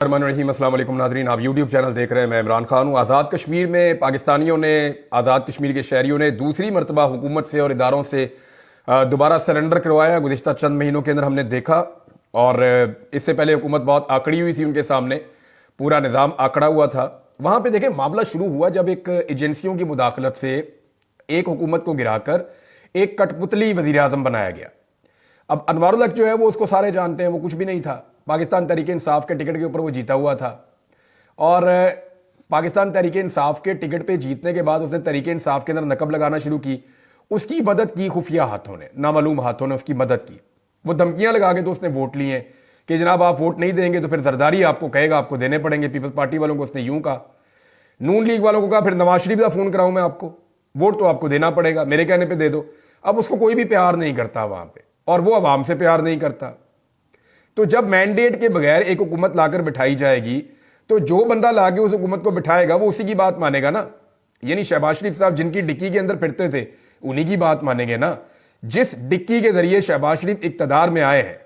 रहीम अस्सलाम वालेकुम नाज़रीन, आप यूट्यूब चैनल देख रहे हैं। मैं इमरान खान हूँ। आज़ाद कश्मीर में पाकिस्तानियों ने, आज़ाद कश्मीर के शहरियों ने दूसरी मरतबा हुकूमत से और इदारों से दोबारा सरेंडर करवाया। गुज़िश्ता चंद महीनों के अंदर हमने देखा, और इससे पहले हुकूमत बहुत आकड़ी हुई थी, उनके सामने पूरा निज़ाम आकड़ा हुआ था। वहाँ पर देखें, मामला शुरू हुआ जब एक एजेंसियों की मुदाखलत से एक हुकूमत को गिराकर एक कठपुतली वज़ीर आज़म बनाया गया। अब अनवारुल हक जो है वो उसको सारे जानते हैं, वो कुछ भी नहीं था। पाकिस्तान तहरीक इंसाफ के टिकट के ऊपर वो जीता हुआ था, और पाकिस्तान तहरीक इंसाफ के टिकट पे जीतने के बाद उसने तहरीक इंसाफ के अंदर नकब लगाना शुरू की। उसकी मदद की खुफिया हाथों ने, नामालूम हाथों ने उसकी मदद की। वो धमकियां लगा के तो उसने वोट लिए हैं कि जनाब आप वोट नहीं देंगे तो फिर जरदारी आपको कहेगा, आपको देने पड़ेंगे। पीपल्स पार्टी वालों को उसने यूं कहा, नून लीग वालों को कहा फिर नवाज शरीफ का फोन कराऊं मैं आपको, वोट तो आपको देना पड़ेगा, मेरे कहने पर दे दो। अब उसको कोई भी प्यार नहीं करता वहां पर, और वो अवाम से प्यार नहीं करता। तो जब मैंडेट के बगैर एक हुकूमत लाकर बिठाई जाएगी तो जो बंदा लाके उस हुकूमत को बिठाएगा वो उसी की बात मानेगा ना। यानी शहबाज शरीफ साहब जिनकी डिक्की के अंदर फिरते थे उन्हीं की बात मानेंगे ना। जिस डिक्की के जरिए शहबाज शरीफ इक्तदार में आए हैं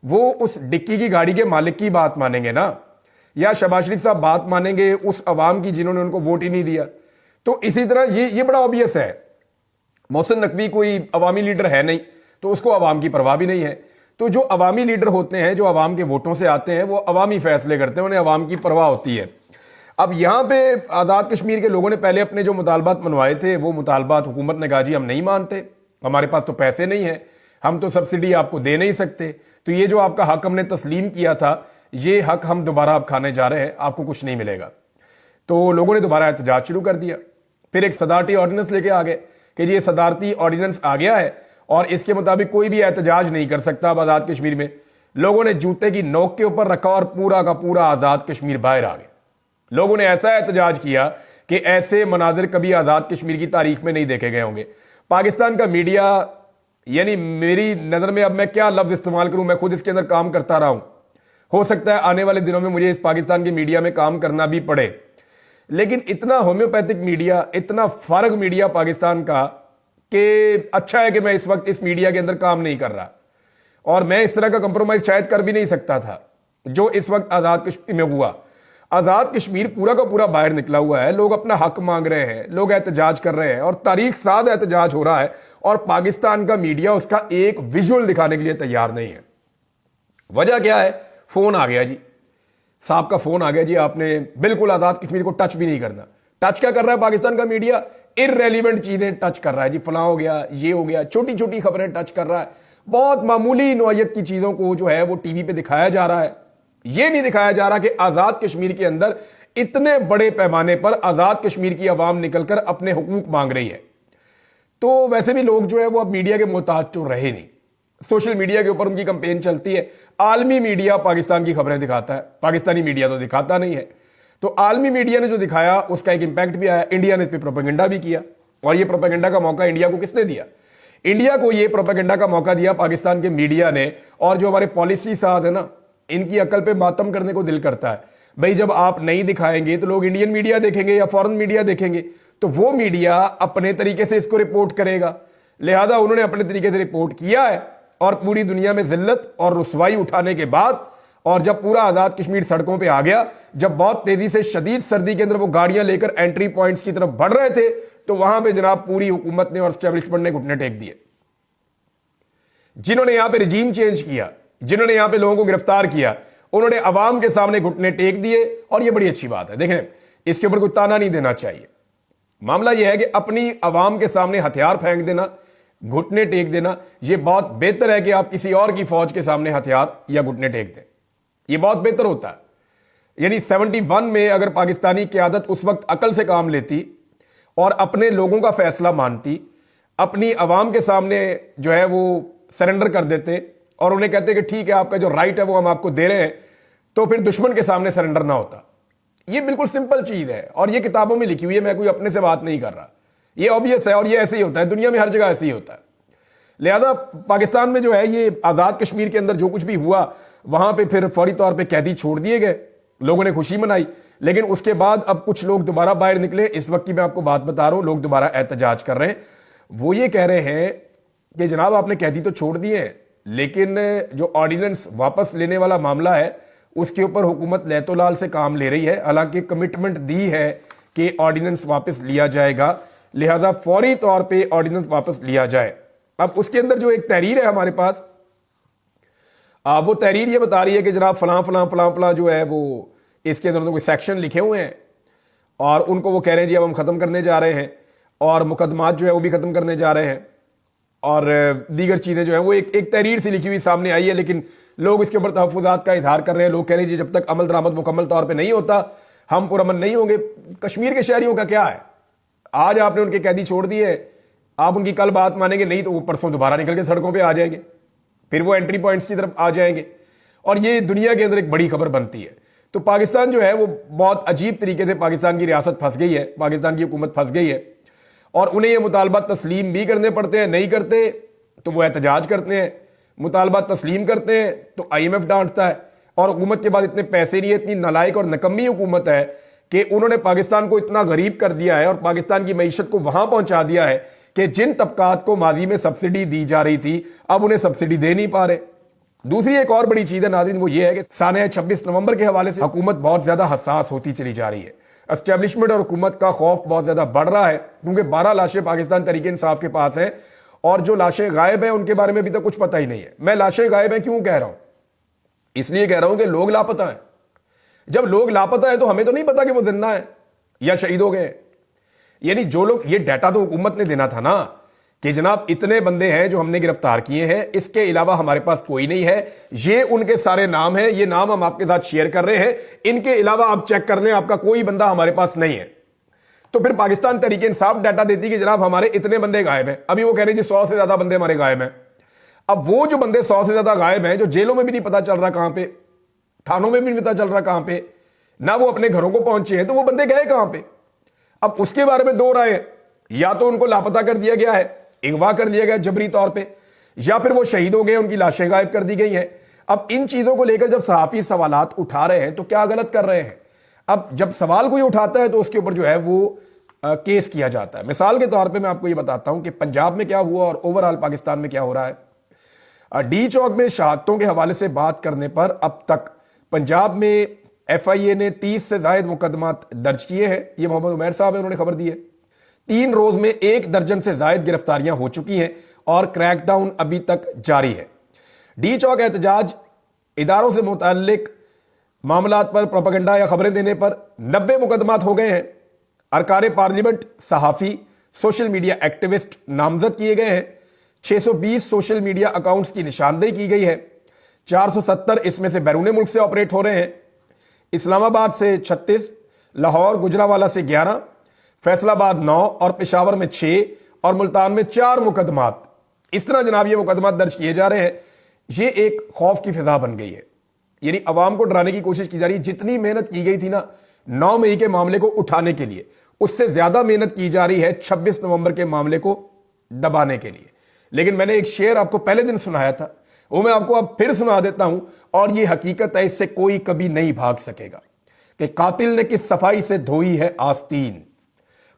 वो उस डिक्की की गाड़ी के मालिक की बात मानेंगे ना, या शहबाज शरीफ साहब बात मानेंगे उस अवाम की जिन्होंने उनको वोट ही नहीं दिया। तो इसी तरह ये बड़ा ऑब्वियस है, मोहसिन नकवी कोई अवामी लीडर है नहीं, तो उसको अवाम की परवाह भी नहीं है। तो जो अवामी लीडर होते हैं, जो अवाम के वोटों से आते हैं, वो अवामी फैसले करते हैं, उन्हें अवाम की परवाह होती है। अब यहां पे आज़ाद कश्मीर के लोगों ने पहले अपने जो मुतालबात मनवाए थे, वो मुतालबात हुकूमत ने कहा जी हम नहीं मानते, हमारे पास तो पैसे नहीं है, हम तो सब्सिडी आपको दे नहीं सकते, तो ये जो आपका हक हमने तस्लीम किया था, ये हक हम दोबारा अब खाने जा रहे हैं, आपको कुछ नहीं मिलेगा। तो लोगों ने दोबारा एहतजाज शुरू कर दिया। फिर एक सदारती ऑर्डिनेंस लेके आ गए कि ये सदारती ऑर्डिनेंस आ गया है और इसके मुताबिक कोई भी एहतजाज नहीं कर सकता। अब आज़ाद कश्मीर में लोगों ने जूते की नोक के ऊपर रखा और पूरा का पूरा आज़ाद कश्मीर बाहर आ गया। लोगों ने ऐसा एहतजाज किया कि ऐसे मनाजिर कभी आज़ाद कश्मीर की तारीख में नहीं देखे गए होंगे। पाकिस्तान का मीडिया, यानी मेरी नज़र में, अब मैं क्या लफ्ज़ इस्तेमाल करूं, मैं खुद इसके अंदर काम करता रहा हूं, हो सकता है आने वाले दिनों में मुझे इस पाकिस्तान की मीडिया में काम करना भी पड़े, लेकिन इतना होम्योपैथिक मीडिया, इतना फारग मीडिया पाकिस्तान का कि अच्छा है कि मैं इस वक्त इस मीडिया के अंदर काम नहीं कर रहा, और मैं इस तरह का कंप्रोमाइज शायद कर भी नहीं सकता था जो इस वक्त आज़ाद कश्मीर में हुआ। आज़ाद कश्मीर पूरा का पूरा बाहर निकला हुआ है, लोग अपना हक मांग रहे हैं, लोग एहतजाज कर रहे हैं, और तारीख साद एहतजाज हो रहा है, और पाकिस्तान का मीडिया उसका एक विजुअल दिखाने के लिए तैयार नहीं है। वजह क्या है? फोन आ गया जी, साहब का फोन आ गया जी, आपने बिल्कुल आज़ाद कश्मीर को टच भी नहीं करना। टच क्या कर रहा है पाकिस्तान का मीडिया? इररेलीवेंट चीजें टच कर रहा है जी, फलां हो गया, ये हो गया, छोटी छोटी खबरें टच कर रहा है। बहुत मामूली नौयत की चीजों को जो है वो टीवी पे दिखाया जा रहा है। ये नहीं दिखाया जा रहा कि आज़ाद कश्मीर के अंदर इतने बड़े पैमाने पर आज़ाद कश्मीर की आवाम निकलकर अपने हुकूक मांग रही है। तो वैसे भी लोग जो है वो अब मीडिया के मोहताज तो रहे नहीं, सोशल मीडिया के ऊपर उनकी कंपेन चलती है। आलमी मीडिया पाकिस्तान की खबरें दिखाता है, पाकिस्तानी मीडिया तो दिखाता नहीं है। तो आलमी मीडिया ने जो दिखाया उसका एक इंपैक्ट भी आया, इंडिया ने इस पर प्रोपेगेंडा भी किया, और ये प्रोपेगेंडा का मौका इंडिया को किसने दिया? इंडिया को ये प्रोपेगेंडा का मौका दिया पाकिस्तान के मीडिया ने। और जो हमारे पॉलिसी साथ है ना, इनकी अकल पे मातम करने को दिल करता है। भाई जब आप नहीं दिखाएंगे तो लोग इंडियन मीडिया देखेंगे या फॉरेन मीडिया देखेंगे, तो वो मीडिया अपने तरीके से इसको रिपोर्ट करेगा। लिहाजा उन्होंने अपने तरीके से रिपोर्ट किया है, और पूरी दुनिया में जिल्लत और रुसवाई उठाने के बाद, और जब पूरा आज़ाद कश्मीर सड़कों पे आ गया, जब बहुत तेजी से शदीद सर्दी के अंदर वो गाड़ियां लेकर एंट्री पॉइंट्स की तरफ बढ़ रहे थे, तो वहां पे जनाब पूरी हुकूमत ने और एस्टेब्लिशमेंट ने घुटने टेक दिए। जिन्होंने यहां पे रिजीम चेंज किया, जिन्होंने यहां पे लोगों को गिरफ्तार किया, उन्होंने अवाम के सामने घुटने टेक दिए, और यह बड़ी अच्छी बात है। देखें, इसके ऊपर कोई ताना नहीं देना चाहिए। मामला यह है कि अपनी अवाम के सामने हथियार फेंक देना, घुटने टेक देना, यह बहुत बेहतर है कि आप किसी और की फौज के सामने हथियार या घुटने टेक दें। ये बहुत बेहतर होता है। यानी 71 में अगर पाकिस्तानी क़यादत उस वक्त अकल से काम लेती और अपने लोगों का फैसला मानती, अपनी आवाम के सामने जो है वो सरेंडर कर देते और उन्हें कहते कि ठीक है आपका जो राइट है वो हम आपको दे रहे हैं, तो फिर दुश्मन के सामने सरेंडर ना होता। ये बिल्कुल सिंपल चीज है, और ये किताबों में लिखी हुई है, मैं कोई अपने से बात नहीं कर रहा। ये ऑब्वियस है, और ये ऐसे ही होता है, दुनिया में हर जगह ऐसे ही होता है। लिहाजा पाकिस्तान में जो है ये आज़ाद कश्मीर के अंदर जो कुछ भी हुआ, वहां पे फिर फौरी तौर पे कैदी छोड़ दिए गए, लोगों ने खुशी मनाई, लेकिन उसके बाद अब कुछ लोग दोबारा बाहर निकले। इस वक्त की मैं आपको बात बता रहा हूं, लोग दोबारा एहतजाज कर रहे हैं। वो ये कह रहे हैं कि जनाब आपने कैदी तो छोड़ दिए हैं, लेकिन जो ऑर्डिनेंस वापस लेने वाला मामला है उसके ऊपर हुकूमत लैतोलाल से काम ले रही है। हालांकि कमिटमेंट दी है कि ऑर्डिनेंस वापस लिया जाएगा, लिहाजा फौरी तौर पे ऑर्डिनेंस वापस लिया जाए। अब उसके अंदर जो एक तहरीर है हमारे पास, वो तहरीर ये बता रही है कि जनाब फलां फलां फलां फलां जो है वो इसके अंदर कोई सेक्शन लिखे हुए हैं और उनको वो कह रहे हैं जी अब हम ख़त्म करने जा रहे हैं, और मुकदमात जो है वो भी ख़त्म करने जा रहे हैं, और दीगर चीज़ें जो है वो एक तहरीर से लिखी हुई सामने आई है। लेकिन लोग इसके ऊपर तहफ़्फ़ुज़ात का इजहार कर रहे हैं। लोग कह रहे हैं जी जब तक अमल दरामद मुकम्मल तौर पर नहीं होता हम पुरअमन नहीं होंगे। कश्मीर के शहरियों का क्या है, आज आपने उनके कैदी छोड़ दिए, आप उनकी कल बात मानेंगे नहीं तो वो परसों दोबारा निकल के सड़कों पर आ जाएंगे, फिर वो एंट्री पॉइंट्स की तरफ आ जाएंगे, और ये दुनिया के अंदर एक बड़ी खबर बनती है। तो पाकिस्तान जो है वो बहुत अजीब तरीके से पाकिस्तान की रियासत फंस गई है, पाकिस्तान की हुकूमत फंस गई है, और उन्हें ये मुतालबा तस्लीम भी करने पड़ते हैं। नहीं करते तो वो एहतजाज करते हैं, मुतालबा तस्लीम करते हैं तो IMF डांटता है। और हुकूमत के बाद इतने पैसे नहीं है, इतनी नालायक और नकम्मी हुकूमत है कि उन्होंने पाकिस्तान को इतना गरीब कर दिया है और पाकिस्तान की मईशत को वहां पहुंचा दिया है कि जिन तबकात को माजी में सब्सिडी दी जा रही थी अब उन्हें सब्सिडी दे नहीं पा रहे। दूसरी एक और बड़ी चीज है नाज़रीन, वो ये है कि साने 26 नवंबर के हवाले से हुकूमत बहुत ज्यादा हसास होती चली जा रही है। एस्टेब्लिशमेंट और हुकूमत का खौफ बहुत ज्यादा बढ़ रहा है, क्योंकि 12 लाशें पाकिस्तान तहरीक इंसाफ के पास हैं, और जो लाशें गायब हैं उनके बारे में अभी तक कुछ पता ही नहीं है। मैं लाशें गायब हैं क्यों कह रहा हूं, इसलिए कह रहा हूं कि लोग लापता हैं। जब लोग लापता हैं तो हमें तो नहीं पता कि वो जिंदा है या शहीद हो गए। यानी जो लोग, ये डाटा तो हुकूमत ने देना था ना कि जनाब इतने बंदे हैं जो हमने गिरफ्तार किए हैं, इसके अलावा हमारे पास कोई नहीं है, ये उनके सारे नाम हैं, ये नाम हम आपके साथ शेयर कर रहे हैं, इनके अलावा आप चेक कर लें आपका कोई बंदा हमारे पास नहीं है। तो फिर पाकिस्तान तहरीक इंसाफ डाटा देती कि जनाब हमारे इतने बंदे गायब हैं। अभी वो कह रहे हैं जी 100 से ज्यादा बंदे हमारे गायब हैं। अब वो जो बंदे 100 से ज्यादा गायब हैं, जो जेलों में भी नहीं पता चल रहा कहां पे, थानों में भी नहीं पता चल रहा कहां पे, ना वो अपने घरों को पहुंचे हैं, तो वो बंदे गए कहां पे। अब उसके बारे में दो राय है, या तो उनको लापता कर दिया गया है, अगवा कर दिया गया जबरी तौर पे, या फिर वो शहीद हो गए, उनकी लाशें गायब कर दी गई हैं। अब इन चीजों को लेकर जब सहाफी सवालात उठा रहे हैं तो क्या गलत कर रहे हैं। अब जब सवाल कोई उठाता है तो उसके ऊपर जो है वो केस किया जाता है। मिसाल के तौर पे मैं आपको ये बताता हूं कि पंजाब में क्या हुआ और ओवरऑल पाकिस्तान में क्या हो रहा है। डी चौक में शहादतों के हवाले से बात करने पर अब तक पंजाब में FIA ने 30 से ज्यादा मुकदमात दर्ज किए हैं। ये मोहम्मद उमैर साहब है, उन्होंने खबर दी है। 3 रोज में 1 दर्जन से ज्यादा गिरफ्तारियां हो चुकी हैं और क्रैकडाउन अभी तक जारी है। डी चौक एहतजाज इदारों से मुताल्लिक मामलात पर प्रोपेगेंडा या खबरें देने पर 90 मुकदमात हो गए हैं। अरकान पार्लियामेंट, सहाफ़ी, सोशल मीडिया एक्टिविस्ट नामजद किए गए हैं। 620 सोशल मीडिया अकाउंट्स की निशानदेही की गई है। 470 इसमें से बैरून मुल्क से ऑपरेट हो रहे हैं। इस्लामाबाद से 36, लाहौर गुजरावाला से 11, फैसलाबाद 9 और पेशावर में 6 और मुल्तान में 4 मुकदमात। इस तरह जनाब ये मुकदमात दर्ज किए जा रहे हैं। ये एक खौफ की फिजा बन गई है, यानी अवाम को डराने की कोशिश की जा रही है। जितनी मेहनत की गई थी ना 9 मई के मामले को उठाने के लिए, उससे ज्यादा मेहनत की जा रही है 26 नवंबर के मामले को दबाने के लिए। लेकिन मैंने एक शेर आपको पहले दिन सुनाया था, वो मैं आपको अब फिर सुना देता हूं, और ये हकीकत है, इससे कोई कभी नहीं भाग सकेगा कि कातिल ने किस सफाई से धोई है आस्तीन,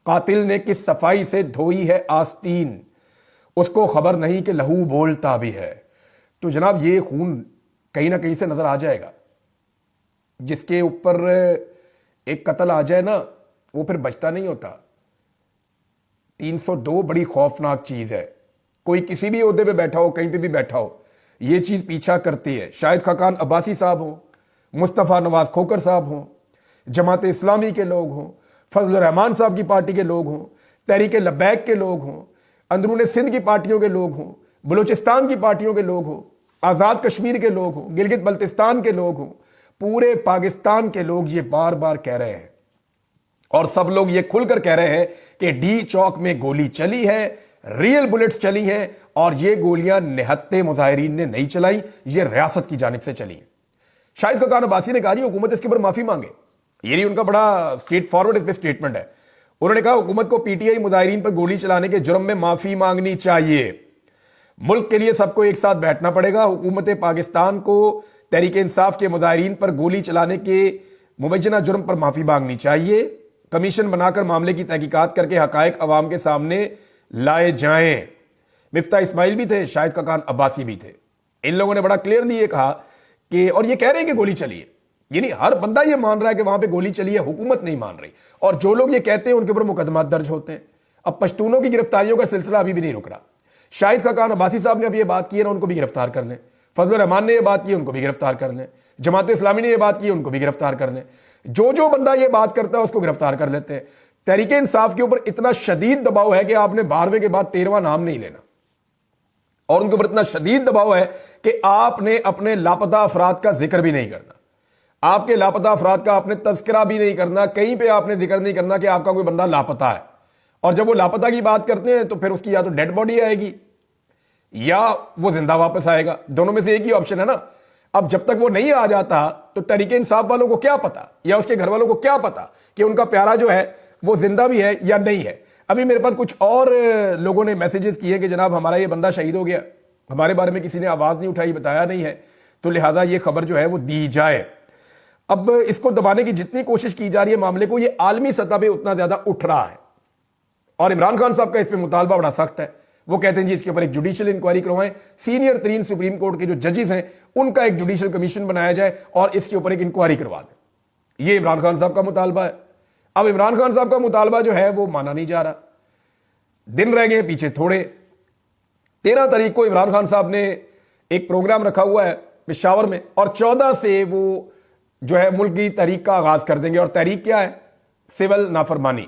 कातिल ने किस सफाई से धोई है आस्तीन, उसको खबर नहीं कि लहू बोलता भी है। तो जनाब ये खून कहीं ना कहीं से नजर आ जाएगा। जिसके ऊपर एक कत्ल आ जाए ना वो फिर बचता नहीं होता। 302 बड़ी खौफनाक चीज है। कोई किसी भी ओहदे पे बैठा हो, कहीं पे भी बैठा हो, ये चीज पीछा करती है। शाहिद खाकान अब्बासी साहब हो, मुस्तफ़ा नवाज खोकर साहब हो, जमात इस्लामी के लोग हों, फजल रहमान साहब की पार्टी के लोग हों, तहरीक लब्बैक के लोग हों, अंदरून सिंध की पार्टियों के लोग हों, बलूचिस्तान की पार्टियों के लोग हों, आज़ाद कश्मीर के लोग हों, गिलगित बल्तिस्तान के लोग हों, पूरे पाकिस्तान के लोग ये बार बार कह रहे हैं, और सब लोग ये खुलकर कह रहे हैं कि डी चौक में गोली चली है, रियल बुलेट्स चली हैं, और ये गोलियां निहत्ते मुजाहिरीन ने नहीं चलाई, ये रियासत की जानिब से चली। शाहिद खाकान अब्बासी ने कहा हुकूमत इसके ऊपर माफी मांगे। ये नहीं उनका बड़ा स्ट्रेट फॉरवर्ड इस पे स्टेटमेंट है। उन्होंने कहा हुकूमत को PTI मुजाहिरीन पर गोली चलाने के जुर्म में माफी मांगनी चाहिए। मुल्क के लिए सबको एक साथ बैठना पड़ेगा। हुकूमत पाकिस्तान को तहरीक इंसाफ के मुजाहिरीन पर गोली चलाने के मुबैना जुर्म पर माफी मांगनी चाहिए। कमीशन बनाकर मामले की तहकीकात करके हकायक अवाम के सामने लाए जाएं। मिफ्ता इस्माइल भी थे, शाहिद खाकान अब्बासी भी थे। इन लोगों ने बड़ा क्लियरली ये कहा कि, और ये कह रहे हैं कि गोली चली है, यानी हर बंदा ये मान रहा है कि वहां पे गोली चली है, हुकूमत नहीं मान रही। और जो लोग ये कहते हैं उनके ऊपर मुकदमा दर्ज होते हैं। अब पश्तूनों की गिरफ्तारियों का सिलसिला अभी भी नहीं रुक रहा। शाहिद खाकान अब्बासी साहब ने अब ये बात की है ना, उनको भी गिरफ्तार कर लें। फजल रहमान ने ये बात की, उनको भी गिरफ्तार कर लें। जमात इस्लामी ने ये बात की, उनको भी गिरफ्तार कर लें। जो बंदा ये बात करता है उसको गिरफ्तार कर लेते हैं। तहरीक इंसाफ के ऊपर इतना शदीद दबाव है कि आपने 12वें के बाद 13वां नाम नहीं लेना, और उनके ऊपर इतना शदीद दबाव है कि आपने अपने लापता अफराद का जिक्र भी नहीं करना। आपके लापता अफराद का आपने तस्करा भी नहीं करना, कहीं पे आपने जिक्र नहीं करना कि आपका कोई बंदा लापता है। और जब वो लापता की बात करते हैं तो फिर उसकी या तो डेड बॉडी आएगी या वो जिंदा वापस आएगा, दोनों में से एक ही ऑप्शन है ना। अब जब तक वो नहीं आ जाता तो तहरीक इंसाफ वालों को क्या पता या उसके घर वालों को क्या पता कि उनका प्यारा जो है वो जिंदा भी है या नहीं है। अभी मेरे पास कुछ और लोगों ने मैसेजेस किए कि जनाब हमारा ये बंदा शहीद हो गया, हमारे बारे में किसी ने आवाज नहीं उठाई, बताया नहीं है, तो लिहाजा ये खबर जो है वो दी जाए। अब इसको दबाने की जितनी कोशिश की जा रही है मामले को, ये आलमी सतह पे उतना ज्यादा उठ रहा है। और इमरान खान साहब का इस पर मुतालबा बड़ा सख्त है। वो कहते हैं जी इसके ऊपर एक जुडिशियल इंक्वायरी करवाएं, सीनियर तरीन सुप्रीम कोर्ट के जो जजेस हैं उनका एक जुडिशियल कमीशन बनाया जाए और इसके ऊपर एक इंक्वायरी करवा दें। ये इमरान खान साहब का मुतालबा है। अब इमरान खान साहब का मुतालबा जो है वो माना नहीं जा रहा। दिन रह गए पीछे थोड़े। 13 तारीख को इमरान खान साहब ने एक प्रोग्राम रखा हुआ है पेशावर में, और 14 से वो जो है मुल्क की तहरीक का आगाज कर देंगे। और तहरीक क्या है? सिविल नाफरमानी।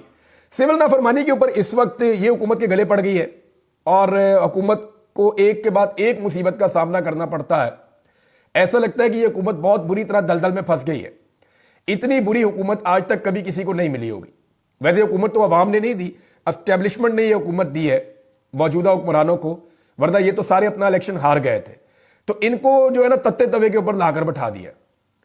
सिविल नाफरमानी के ऊपर इस वक्त ये हुकूमत के गले पड़ गई है और हुकूमत को एक के बाद एक मुसीबत का सामना करना पड़ता है। ऐसा लगता है कि ये हुकूमत बहुत बुरी तरह दलदल में फंस गई है। इतनी बुरी हुकूमत आज तक कभी किसी को नहीं मिली होगी। वैसे हुकूमत तो अवाम ने नहीं दी, एस्टेब्लिशमेंट ने ये हुकूमत दी है मौजूदा हुक्मरानों को, वरना ये तो सारे अपना इलेक्शन हार गए थे। तो इनको जो है ना तत्ते तवे के ऊपर लाकर बैठा दिया।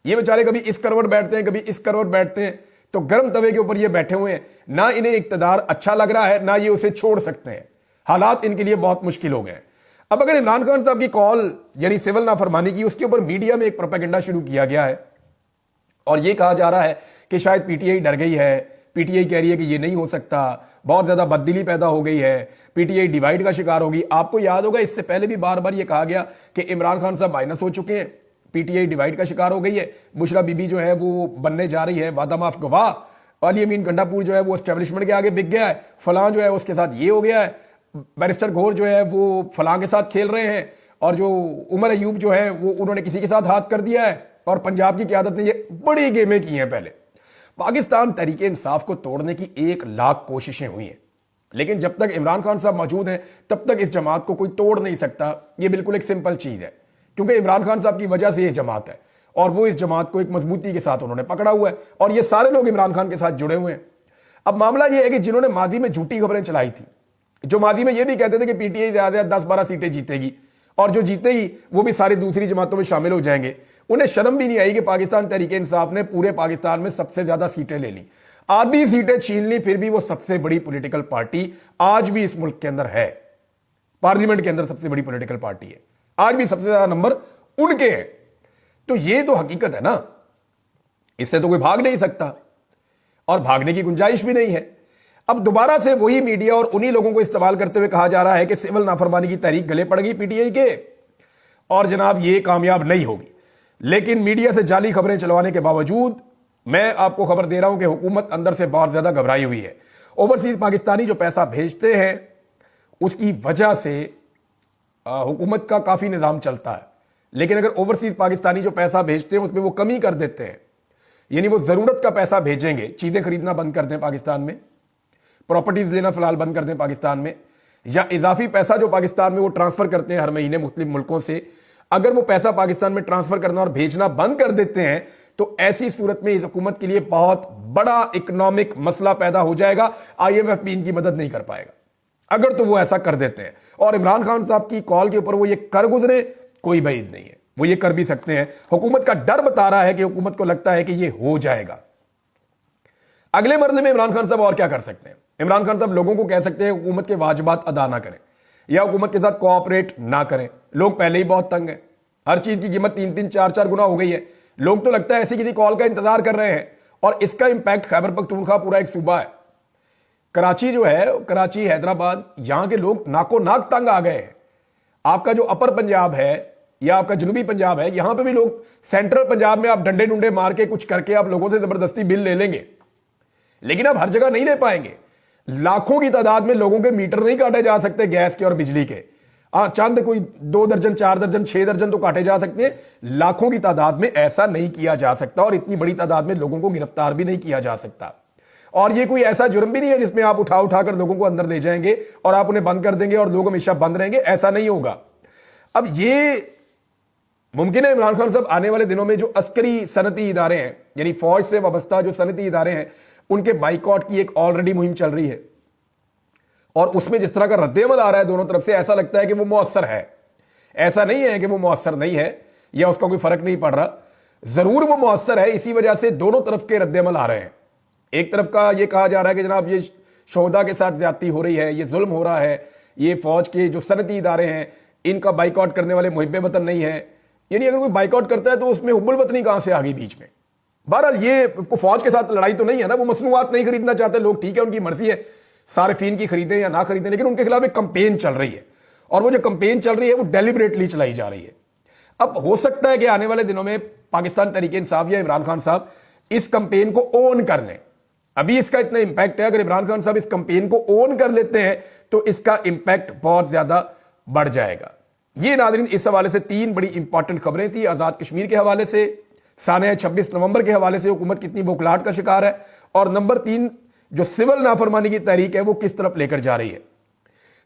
ये बेचारे कभी इस करवट बैठते हैं, कभी इस करवट बैठते हैं, तो गर्म तवे के ऊपर ये बैठे हुए हैं। ना इन्हें इक्तदार अच्छा लग रहा है, ना ये उसे छोड़ सकते हैं। हालात इनके लिए बहुत मुश्किल हो गए हैं। अब अगर इमरान खान साहब की कॉल यानी सिविल नाफरमानी की, उसके ऊपर मीडिया में एक प्रोपेगेंडा शुरू किया गया है और यह कहा जा रहा है कि शायद पीटीआई डर गई है, पीटीआई कह रही है कि यह नहीं हो सकता, बहुत ज्यादा बददिली पैदा हो गई है, पीटीआई डिवाइड का शिकार होगी। आपको याद होगा इससे पहले भी बार बार यह कहा गया कि इमरान खान साहब माइनस हो चुके हैं, पीटीआई डिवाइड का शिकार हो गई है, बुशरा बीबी जो है वो बनने जा रही है वादा माफ गवाह, अली अमीन गंडापुर जो है वो एस्टेब्लिशमेंट के आगे बिक गया है, फलां जो है उसके साथ ये हो गया है, बैरिस्टर घोर जो है वो फलां के साथ खेल रहे हैं, और जो उमर अयूब जो है वो उन्होंने किसी के साथ हाथ कर दिया है, और पंजाब की क़यादत ने ये बड़ी गेमें की हैं। पहले पाकिस्तान तहरीक इंसाफ को तोड़ने की 1 लाख कोशिशें हुई हैं, लेकिन जब तक इमरान खान साहब मौजूद हैं तब तक इस जमात को कोई तोड़ नहीं सकता। ये बिल्कुल एक सिंपल चीज है, क्योंकि इमरान खान साहब की वजह से ये जमात है और वो इस जमात को एक मजबूती के साथ उन्होंने पकड़ा हुआ है, और ये सारे लोग इमरान खान के साथ जुड़े हुए हैं। अब मामला ये है कि जिन्होंने माजी में झूठी खबरें चलाई थी, जो माजी में ये भी कहते थे कि पीटीआई ज्यादा 10-12 सीटें जीतेगी और जो जीतेगी वो भी सारी दूसरी जमातों में शामिल हो जाएंगे, उन्हें शर्म भी नहीं आई कि पाकिस्तान तहरीक इंसाफ ने पूरे पाकिस्तान में सबसे ज्यादा सीटें ले ली, आधी सीटें छीन ली, फिर भी वो सबसे बड़ी पॉलिटिकल पार्टी आज भी इस मुल्क के अंदर है। पार्लियामेंट के अंदर सबसे बड़ी पॉलिटिकल पार्टी है, आज भी सबसे ज्यादा नंबर उनके हैं। तो ये तो हकीकत है ना, इससे तो कोई भाग नहीं सकता और भागने की गुंजाइश भी नहीं है। अब दोबारा से वही मीडिया और उन्हीं लोगों को इस्तेमाल करते हुए कहा जा रहा है कि सिविल नाफरमानी की तहरीक गले पड़ गई पीटीआई के और जनाब ये कामयाब नहीं होगी। लेकिन मीडिया से जाली खबरें चलवाने के बावजूद मैं आपको खबर दे रहा हूं कि हुकूमत अंदर से बहुत ज्यादा घबराई हुई है। ओवरसीज पाकिस्तानी जो पैसा भेजते हैं उसकी वजह से हुकूमत का काफी निजाम चलता है, लेकिन अगर ओवरसीज पाकिस्तानी जो पैसा भेजते हैं उसमें वो कमी कर देते हैं, यानी वो जरूरत का पैसा भेजेंगे, चीजें खरीदना बंद कर दें पाकिस्तान में, प्रॉपर्टीज लेना फिलहाल बंद कर दें पाकिस्तान में, या इजाफी पैसा जो पाकिस्तान में वो ट्रांसफर करते हैं हर महीने मुख्तलिफ मुल्कों से, अगर वो पैसा पाकिस्तान में ट्रांसफर करना और भेजना बंद कर देते हैं तो ऐसी सूरत में इस हुकूमत के लिए बहुत बड़ा इकोनॉमिक मसला पैदा हो जाएगा। IMF भी इनकी मदद नहीं कर पाएगा अगर तो वो ऐसा कर देते हैं। और इमरान खान साहब की कॉल के ऊपर वो ये कर गुजरे, कोई बैद नहीं है, वो ये कर भी सकते हैं। हुकूमत का डर बता रहा है कि हुकूमत को लगता है कि ये हो जाएगा। अगले मरले में इमरान खान साहब और क्या कर सकते हैं? इमरान खान साहब लोगों को कह सकते हैं हुकूमत के वाजिबात अदा ना करें या हुकूमत के साथ कोऑपरेट ना करें। लोग पहले ही बहुत तंग हैं, हर चीज की कीमत 3-3, 4-4 गुना हो गई है। लोग तो लगता है ऐसी किसी कॉल का इंतजार कर रहे हैं, और इसका इंपैक्ट खैबर पख्तूनख्वा पूरा एक सूबा है। कराची जो है, कराची, हैदराबाद, यहां के लोग नाको नाक तंग आ गए हैं। आपका जो अपर पंजाब है या आपका जनूबी पंजाब है, यहां पे भी लोग, सेंट्रल पंजाब में आप डंडे डुंडे मार के कुछ करके आप लोगों से जबरदस्ती बिल ले लेंगे, लेकिन आप हर जगह नहीं ले पाएंगे। लाखों की तादाद में लोगों के मीटर नहीं काटे जा सकते गैस के और बिजली के। चंद कोई 2 दर्जन 4 दर्जन 6 दर्जन तो काटे जा सकते हैं, लाखों की तादाद में ऐसा नहीं किया जा सकता, और इतनी बड़ी तादाद में लोगों को गिरफ्तार भी नहीं किया जा सकता। और ये कोई ऐसा जुर्म भी नहीं है जिसमें आप उठा उठाकर लोगों को अंदर ले जाएंगे और आप उन्हें बंद कर देंगे और लोग हमेशा बंद रहेंगे, ऐसा नहीं होगा। अब ये मुमकिन है इमरान खान साहब आने वाले दिनों में जो अस्करी सनती इदारे हैं, यानी फौज से वाबस्ता जो सनती इदारे हैं, उनके बाइकआउट की एक ऑलरेडी मुहिम चल रही है, और उसमें जिस तरह का रद्देअमल आ रहा है दोनों तरफ से, ऐसा लगता है कि वो मौसर है। ऐसा नहीं है कि वो मौसर नहीं है या उसका कोई फर्क नहीं पड़ रहा, जरूर वो मौसर है। इसी वजह से दोनों तरफ के रद्देअमल आ रहे हैं। एक तरफ का ये कहा जा रहा है कि जनाब ये शोहदा के साथ ज्यादती हो रही है, ये जुल्म हो रहा है, ये फौज के जो सनती इदारे हैं इनका बाइकआउट करने वाले मुहिब वतन नहीं है। यानी अगर कोई बाइकआउट करता है तो उसमें हुब्बुल वतनी कहां से आ गई बीच में। बहरहाल ये फौज के साथ लड़ाई तो नहीं है ना, वो मसनूआत नहीं खरीदना चाहते लोग, ठीक है, उनकी मर्जी है, सारिफीन की खरीदें या ना खरीदें, लेकिन उनके खिलाफ एक कंपेन चल रही है, और वो जो कंपेन चल रही है वो डेलिबरेटली चलाई जा रही है। अब हो सकता है कि आने वाले दिनों में पाकिस्तान तहरीक इंसाफ या इमरान खान साहब इस कंपेन को ओन कर लें। अभी इसका इतना इंपैक्ट है, अगर इमरान खान साहब इस कंपेन को ओन कर लेते हैं तो इसका इंपैक्ट बहुत ज्यादा बढ़ जाएगा। ये नाज़रीन इस हवाले से 3 बड़ी इंपॉर्टेंट खबरें थी। आजाद कश्मीर के हवाले से, साने 26 नवंबर के हवाले से हुकूमत कितनी बौखलाहट का शिकार है, और नंबर 3 जो सिविल नाफरमानी की तहरीक है वो किस तरफ लेकर जा रही है।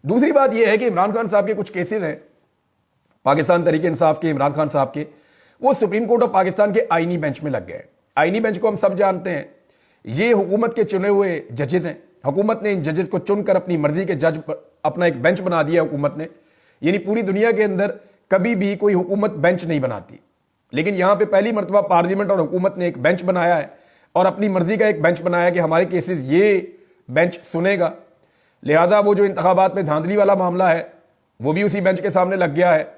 दूसरी बात यह है कि इमरान खान साहब के कुछ केसेस हैं, पाकिस्तान तहरीक इंसाफ के, इमरान खान साहब के, वो सुप्रीम कोर्ट ऑफ पाकिस्तान के आईनी बेंच में लग गए। आईनी बेंच को हम सब जानते हैं, ये हुकूमत के चुने हुए जजेस हैं। हुकूमत ने इन जजेस को चुनकर अपनी मर्जी के जज अपना एक बेंच बना दिया हुकूमत ने। यानी पूरी दुनिया के अंदर कभी भी कोई हुकूमत बेंच नहीं बनाती, लेकिन यहां पे पहली मरतबा पार्लियामेंट और हुकूमत ने एक बेंच बनाया है, और अपनी मर्जी का एक बेंच बनाया कि हमारे केसेस ये बेंच सुनेगा। लिहाजा वो जो इंतखाबात में धांधली वाला मामला है वो भी उसी बेंच के सामने लग गया है।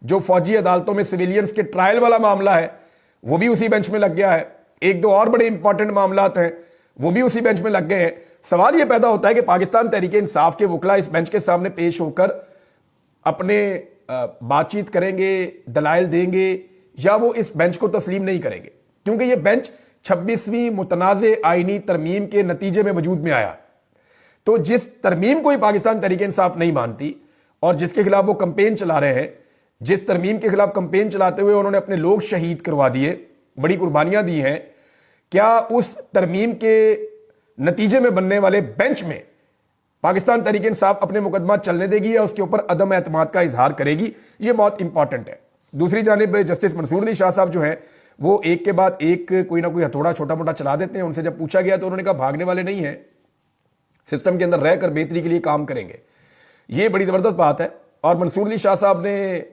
जो फौजी अदालतों में सिविलियंस के ट्रायल वाला मामला है वो भी उसी बेंच में लग गया है। 1-2 और बड़े इंपॉर्टेंट मामलात हैं वो भी उसी बेंच में लग गए हैं। सवाल यह पैदा होता है कि पाकिस्तान तहरीक इंसाफ के वकला इस बेंच के सामने पेश होकर अपने बातचीत करेंगे, दलाइल देंगे, या वो इस बेंच को तस्लीम नहीं करेंगे, क्योंकि ये बेंच 26वीं मुतनाज़े आईनी तरमीम के नतीजे में वजूद में आया। तो जिस तरमीम को ही पाकिस्तान तहरीक इंसाफ नहीं मानती और जिसके खिलाफ वो कंपेन चला रहे हैं, जिस तरमीम के खिलाफ कंपेन चलाते हुए उन्होंने अपने लोग शहीद करवा दिए, बड़ी कुर्बानियां दी हैं, क्या उस तरमीम के नतीजे में बनने वाले बेंच में पाकिस्तान तहरीक इंसाफ अपने मुकदमा चलने देगी या उसके ऊपर अदम एतमाद का इजहार करेगी? ये बहुत इंपॉर्टेंट है। दूसरी जानिब जस्टिस मंसूर अली शाह साहब जो हैं वो एक के बाद एक कोई ना कोई हथौड़ा छोटा मोटा चला देते हैं। उनसे जब पूछा गया तो उन्होंने कहा भागने वाले नहीं हैं, सिस्टम के अंदर रहकर बेहतरी के लिए काम करेंगे। ये बड़ी जबरदस्त बात है। और मंसूर अली शाह साहब ने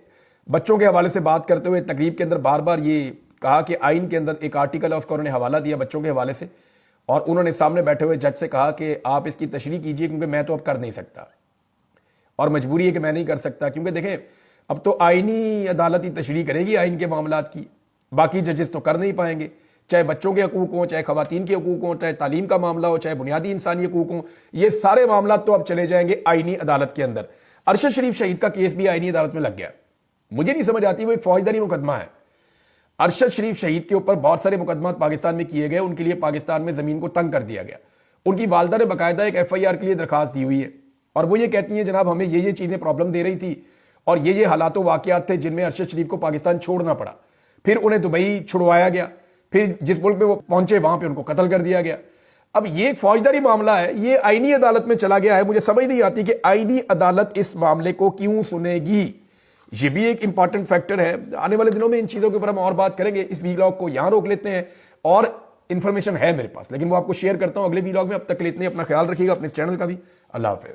बच्चों के हवाले से बात करते हुए तकरीब के अंदर बार बार ये कहा कि आइन के अंदर एक आर्टिकल है, उसका उन्होंने हवाला दिया बच्चों के हवाले से, और उन्होंने सामने बैठे हुए जज से कहा कि आप इसकी तशरीह कीजिए क्योंकि मैं तो अब कर नहीं सकता, और मजबूरी है कि मैं नहीं कर सकता, क्योंकि देखें अब तो आईनी अदालत ही तशरीह करेगी आइन के मामलात की, बाकी जजेस तो कर नहीं पाएंगे। चाहे बच्चों के हकूक हों, चाहे खवातीन के हकूक हों, चाहे तालीम का मामला हो, चाहे बुनियादी इंसानी हकूक हों, ये सारे मामला तो अब चले जाएंगे आईनी अदालत के अंदर। अरशद शरीफ शहीद का केस भी आईनी अदालत में लग गया। मुझे नहीं समझ आती, वो एक फौजदारी मुकदमा है। अरशद शरीफ शहीद के ऊपर बहुत सारे मुकदमा पाकिस्तान में किए गए, उनके लिए पाकिस्तान में जमीन को तंग कर दिया गया। उनकी वालदा ने बाकायदा एक FIR के लिए दरखास्त दी हुई है, और वो ये कहती हैं जनाब हमें ये चीजें प्रॉब्लम दे रही थी, और ये हालात वाकयात थे जिनमें अरशद शरीफ को पाकिस्तान छोड़ना पड़ा, फिर उन्हें दुबई छुड़वाया गया, फिर जिस मुल्क में वो पहुंचे वहां पे उनको कत्ल कर दिया गया। अब ये एक फौजदारी मामला है, ये आईनी अदालत में चला गया है। मुझे समझ नहीं आती कि आईनी अदालत इस मामले को क्यों सुनेगी। ये भी एक इंपॉर्टेंट फैक्टर है। आने वाले दिनों में इन चीजों के ऊपर हम और बात करेंगे। इस वीलॉग को यहां रोक लेते हैं, और इंफॉर्मेशन है मेरे पास, लेकिन वो आपको शेयर करता हूं अगले वीलॉग में। अब तक के लिए इतने, अपना ख्याल रखिएगा, अपने चैनल का भी। अल्लाह हाफिज।